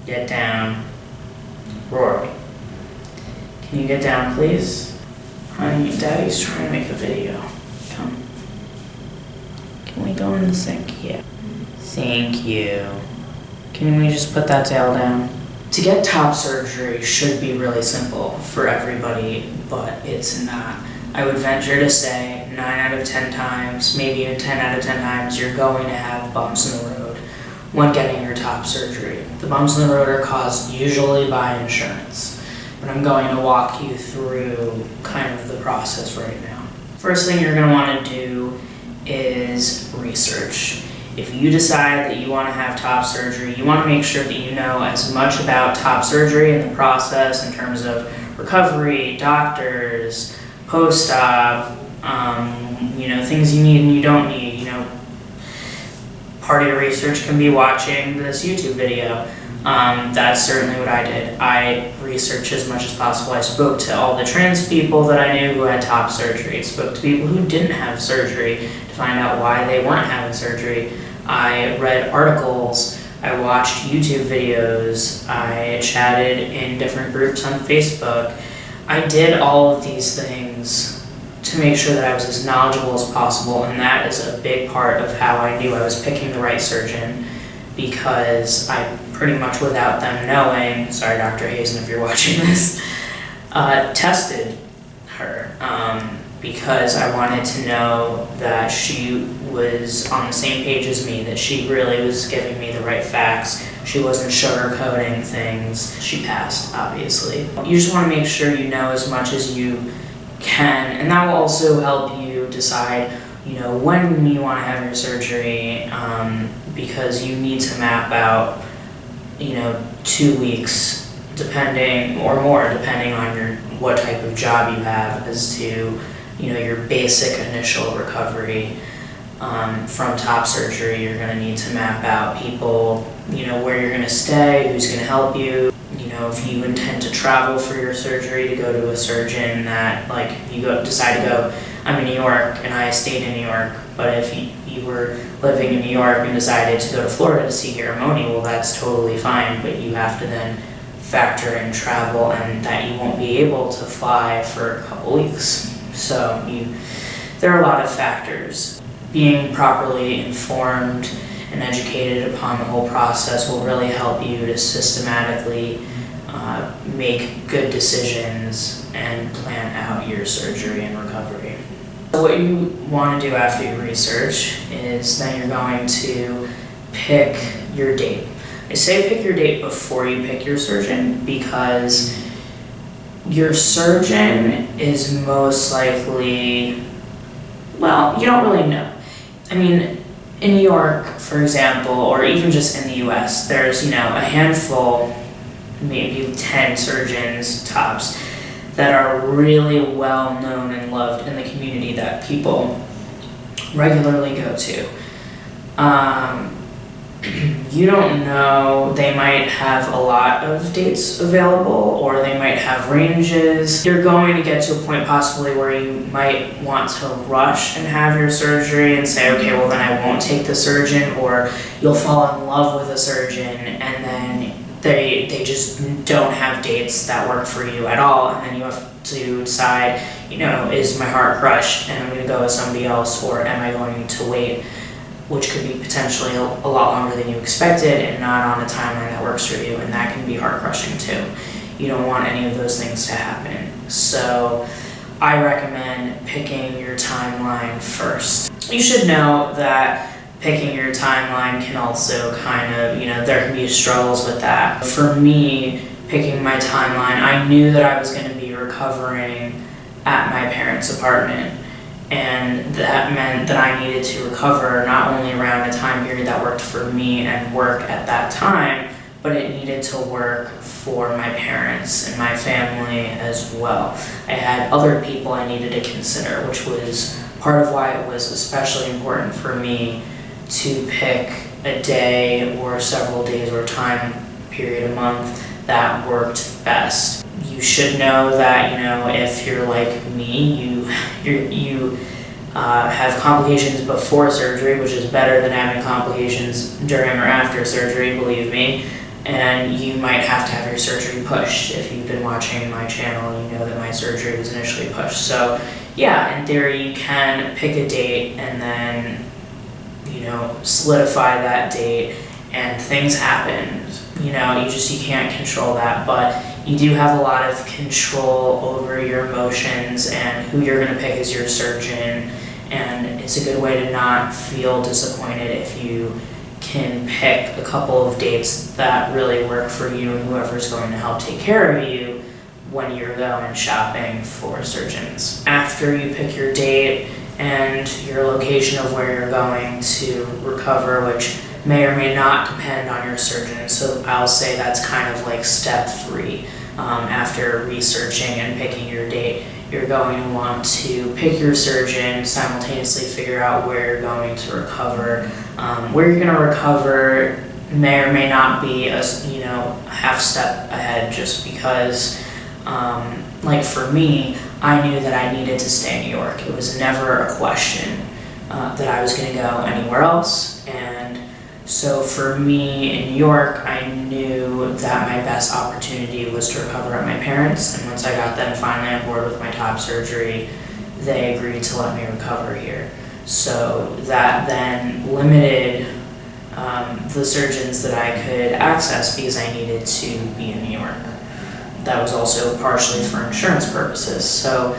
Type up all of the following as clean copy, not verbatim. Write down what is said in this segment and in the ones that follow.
get down. Rory, can you get down, please? Honey, Daddy's trying to make a video. Come. Can we go in the sink? Yeah. Thank you. Can we just put that tail down? To get top surgery should be really simple for everybody, but it's not. I would venture to say 9 out of 10 times, maybe even 10 out of 10 times, you're going to have bumps in the road when getting your top surgery. The bumps in the road are caused usually by insurance, but I'm going to walk you through kind of the process right now. First thing you're going to want to do is research. If you decide that you want to have top surgery, you want to make sure that you know as much about top surgery and the process in terms of recovery, doctors, post-op, things you need and you don't need. Part of your research can be watching this YouTube video. That's certainly what I did. I researched as much as possible. I spoke to all the trans people that I knew who had top surgery. I spoke to people who didn't have surgery to find out why they weren't having surgery. I read articles, I watched YouTube videos, I chatted in different groups on Facebook. I did all of these things to make sure that I was as knowledgeable as possible, and that is a big part of how I knew I was picking the right surgeon, because I pretty much, without them knowing, sorry Dr. Hazen if you're watching this, tested her because I wanted to know that she was on the same page as me, that she really was giving me the right facts. She wasn't sugarcoating things. She passed, obviously. You just want to make sure you know as much as you can, and that will also help you decide, when you want to have your surgery, because you need to map out, 2 weeks, depending, or more, depending on what type of job you have, as to, your basic initial recovery. From top surgery, you're going to need to map out people, where you're going to stay, who's going to help you. If you intend to travel for your surgery, to go to a surgeon that, decide to go, I'm in New York and I stayed in New York, but if you were living in New York and decided to go to Florida to see Garamoni, well, that's totally fine, but you have to then factor in travel and that you won't be able to fly for a couple weeks. So there are a lot of factors. Being properly informed and educated upon the whole process will really help you to systematically make good decisions and plan out your surgery and recovery. So what you want to do after your research is then you're going to pick your date. I say pick your date before you pick your surgeon, because your surgeon is most likely, well, you don't really know. I mean, in New York, for example, or even just in the US, there's, a handful, maybe 10 surgeons tops, that are really well known and loved in the community that people regularly go to. You don't know, they might have a lot of dates available, or they might have ranges. You're going to get to a point possibly where you might want to rush and have your surgery and say, okay, well then I won't take the surgeon, or you'll fall in love with a surgeon and then they just don't have dates that work for you at all, and then you have to decide, is my heart crushed and I'm going to go with somebody else, or am I going to wait, which could be potentially a lot longer than you expected and not on a timeline that works for you, and that can be heart-crushing too. You don't want any of those things to happen. So I recommend picking your timeline first. You should know that picking your timeline can also kind of, there can be struggles with that. For me, picking my timeline, I knew that I was going to be recovering at my parents' apartment. And that meant that I needed to recover not only around a time period that worked for me and work at that time, but it needed to work for my parents and my family as well. I had other people I needed to consider, which was part of why it was especially important for me to pick a day or several days or time period a month that worked best. You should know that, if you're like me, you have complications before surgery, which is better than having complications during or after surgery, believe me. and you might have to have your surgery pushed. If you've been watching my channel, you know that my surgery was initially pushed. So yeah, in theory, you can pick a date and then, solidify that date, and things happen. You can't control that, but you do have a lot of control over your emotions and who you're going to pick as your surgeon, and it's a good way to not feel disappointed if you can pick a couple of dates that really work for you and whoever's going to help take care of you when you're going shopping for surgeons. After you pick your date and your location of where you're going to recover, which may or may not depend on your surgeon, so I'll say that's kind of like step 3. After researching and picking your date, you're going to want to pick your surgeon, simultaneously figure out where you're going to recover. Where you're going to recover may or may not be a half step ahead, just because like for me, I knew that I needed to stay in New York. It was never a question that I was going to go anywhere else. And so for me in New York, I knew that my best opportunity was to recover at my parents'. And once I got them finally on board with my top surgery, they agreed to let me recover here. So that then limited the surgeons that I could access, because I needed to be in New York. That was also partially for insurance purposes. So,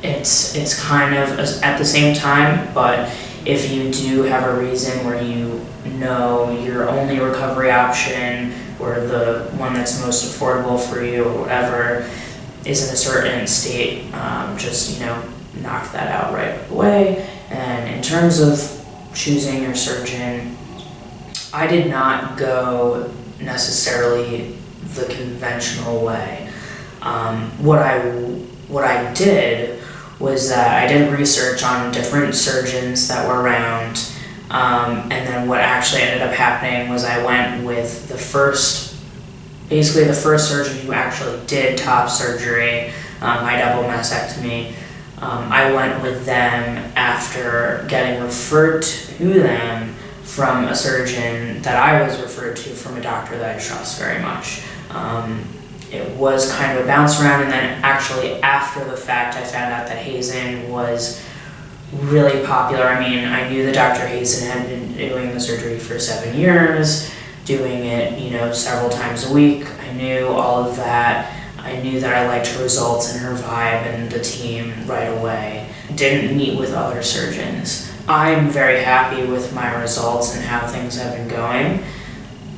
it's kind of at the same time, but if you do have a reason where your only recovery option, or the one that's most affordable for you or whatever, is in a certain state, just knock that out right away. And in terms of choosing your surgeon, I did not go necessarily the conventional way. What I did was that I did research on different surgeons that were around, and then what actually ended up happening was I went with the first surgeon who actually did top surgery, my double mastectomy. I went with them after getting referred to them from a surgeon that I was referred to from a doctor that I trust very much. It was kind of a bounce around, and then actually after the fact, I found out that Hazen was really popular. I mean, I knew that Dr. Hazen had been doing the surgery for 7 years, doing it, several times a week. I knew all of that. I knew that I liked her results and her vibe and the team right away. Didn't meet with other surgeons. I'm very happy with my results and how things have been going,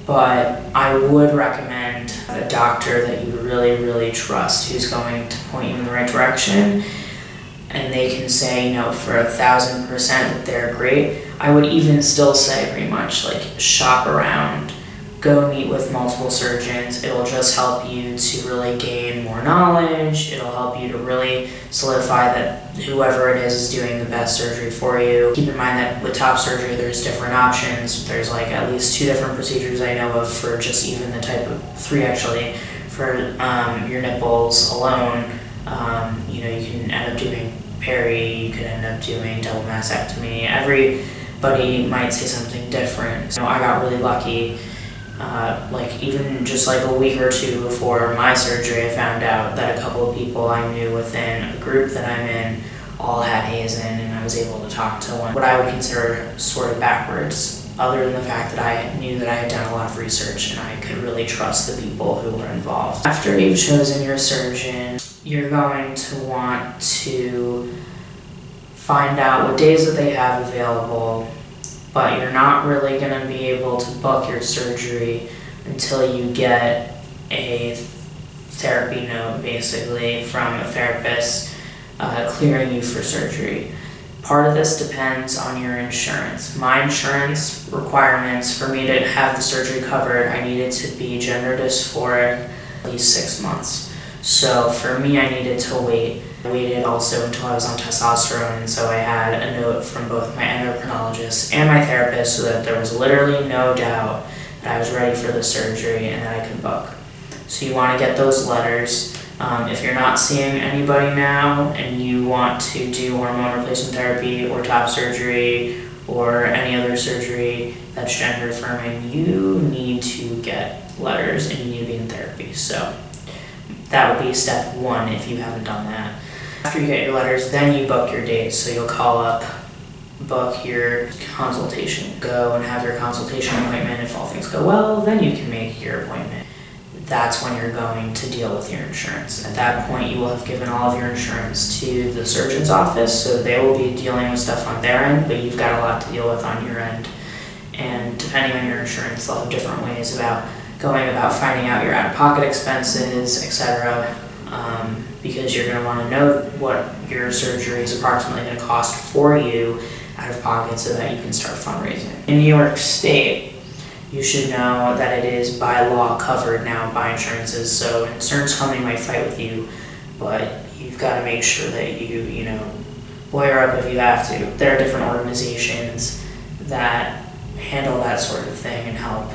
but I would recommend a doctor that you really, really trust, who's going to point you in the right direction, and they can say, for 1,000% that they're great. I would even still say pretty much shop around, go meet with multiple surgeons. It'll just help you to really gain more knowledge. It'll help you to really solidify that whoever it is doing the best surgery for you. Keep in mind that with top surgery, there's different options. There's at least 2 different procedures I know of for just even the type of 3 actually, for your nipples alone. You can end up doing peri, you could end up doing double mastectomy. Everybody might say something different. I got really lucky. Even just a week or 2 before my surgery, I found out that a couple of people I knew within a group that I'm in all had Hazen, and I was able to talk to one. What I would consider sort of backwards, other than the fact that I knew that I had done a lot of research and I could really trust the people who were involved. After you've chosen your surgeon, you're going to want to find out what days that they have available, but you're not really going to be able to book your surgery until you get a therapy note, basically, from a therapist clearing you for surgery. Part of this depends on your insurance. My insurance requirements for me to have the surgery covered, I needed to be gender dysphoric at least 6 months. So for me, I needed to wait. I waited also until I was on testosterone, and so I had a note from both my endocrinologist and my therapist so that there was literally no doubt that I was ready for the surgery and that I could book. So you want to get those letters. If you're not seeing anybody now and you want to do hormone replacement therapy or top surgery or any other surgery that's gender affirming, you need to get letters and you need to be in therapy. So that would be step one if you haven't done that. After you get your letters, then you book your dates. So you'll call up, book your consultation, go and have your consultation appointment. If all things go well, then you can make your appointment. That's when you're going to deal with your insurance. At that point, you will have given all of your insurance to the surgeon's office, so they will be dealing with stuff on their end, but you've got a lot to deal with on your end. And depending on your insurance, they'll have different ways about going about finding out your out-of-pocket expenses, etc. Because you're going to want to know what your surgery is approximately going to cost for you out of pocket so that you can start fundraising. In New York State, you should know that it is by law covered now by insurances, so an insurance company might fight with you, but you've got to make sure that you lawyer up if you have to. There are different organizations that handle that sort of thing and help